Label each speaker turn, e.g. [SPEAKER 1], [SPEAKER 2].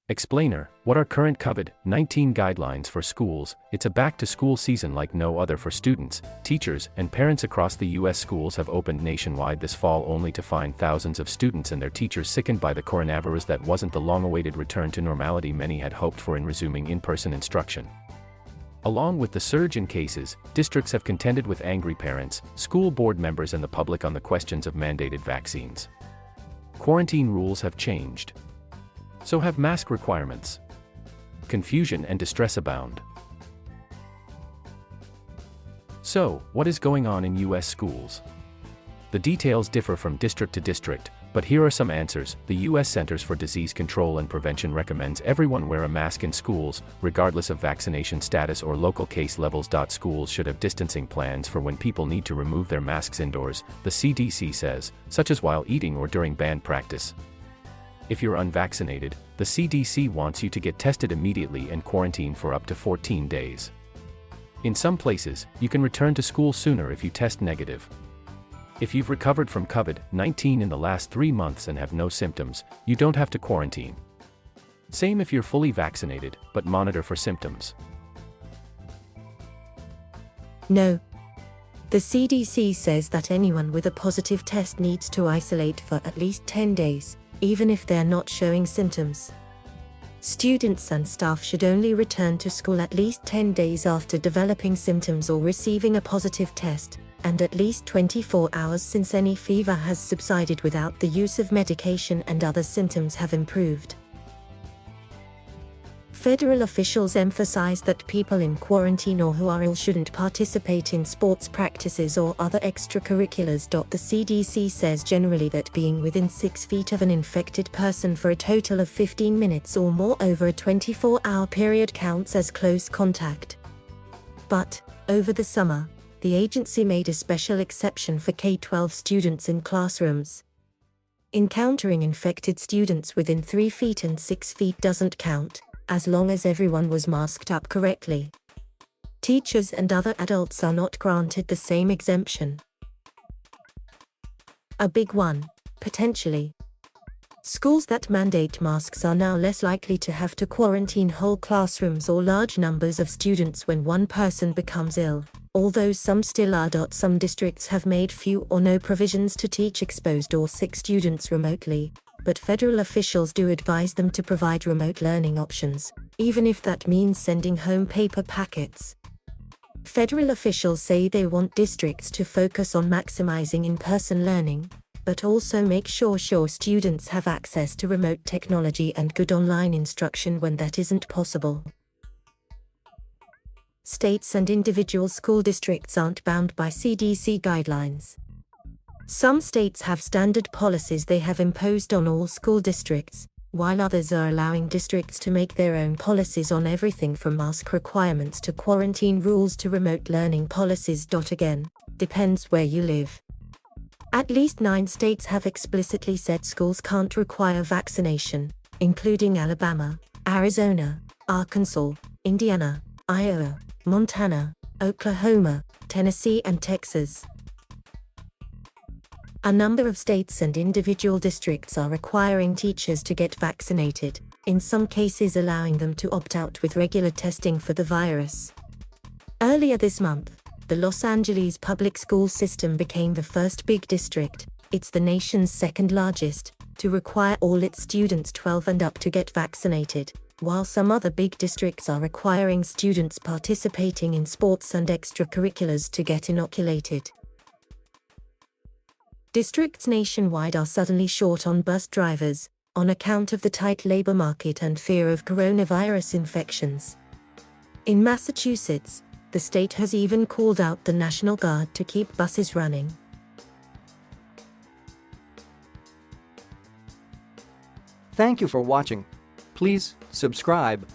[SPEAKER 1] Explainer: what are current COVID-19 guidelines for schools? It's a back-to-school season like no other for students, teachers, and parents across the U.S. Schools have opened nationwide this fall only to find thousands of students and their teachers sickened by the coronavirus that wasn't the long-awaited return to normality many had hoped for in resuming in-person instruction. Along with the surge in cases, districts have contended with angry parents, school board members and the public on the questions of mandated vaccines. Quarantine rules have changed. So have mask requirements. Confusion and distress abound. So, what is going on in U.S. schools? The details differ from district to district, but here are some answers. The U.S. Centers for Disease Control and Prevention recommends everyone wear a mask in schools, regardless of vaccination status or local case levels. Schools should have distancing plans for when people need to remove their masks indoors, the CDC says, such as while eating or during band practice. If you're unvaccinated, the CDC wants you to get tested immediately and quarantine for up to 14 days. In some places, you can return to school sooner if you test negative. If you've recovered from COVID-19 in the last 3 months and have no symptoms, you don't have to quarantine. Same if you're fully vaccinated, but monitor for symptoms.
[SPEAKER 2] No. The CDC says that anyone with a positive test needs to isolate for at least 10 days. Even if they're not showing symptoms. Students and staff should only return to school at least 10 days after developing symptoms or receiving a positive test, and at least 24 hours since any fever has subsided without the use of medication and other symptoms have improved. Federal officials emphasize that people in quarantine or who are ill shouldn't participate in sports practices or other extracurriculars. The CDC says generally that being within 6 feet of an infected person for a total of 15 minutes or more over a 24-hour period counts as close contact. But, over the summer, the agency made a special exception for K-12 students in classrooms. Encountering infected students within 3 feet and 6 feet doesn't count, as long as everyone was masked up correctly. Teachers and other adults are not granted the same exemption. A big one, potentially. Schools that mandate masks are now less likely to have to quarantine whole classrooms or large numbers of students when one person becomes ill, although some still are. Some districts have made few or no provisions to teach exposed or sick students remotely, but federal officials do advise them to provide remote learning options, even if that means sending home paper packets. Federal officials say they want districts to focus on maximizing in-person learning, but also make sure students have access to remote technology and good online instruction when that isn't possible. States and individual school districts aren't bound by CDC guidelines. Some states have standard policies they have imposed on all school districts, while others are allowing districts to make their own policies on everything from mask requirements to quarantine rules to remote learning policies. Again, depends where you live. At least 9 states have explicitly said schools can't require vaccination, including Alabama, Arizona, Arkansas, Indiana, Iowa, Montana, Oklahoma, Tennessee and Texas. A number of states and individual districts are requiring teachers to get vaccinated, in some cases allowing them to opt out with regular testing for the virus. Earlier this month, the Los Angeles public school system became the first big district, it's the nation's second largest, to require all its students 12 and up to get vaccinated, while some other big districts are requiring students participating in sports and extracurriculars to get inoculated. Districts nationwide are suddenly short on bus drivers, on account of the tight labor market and fear of coronavirus infections. In Massachusetts, the state has even called out the National Guard to keep buses running.
[SPEAKER 3] Thank you for watching. Please subscribe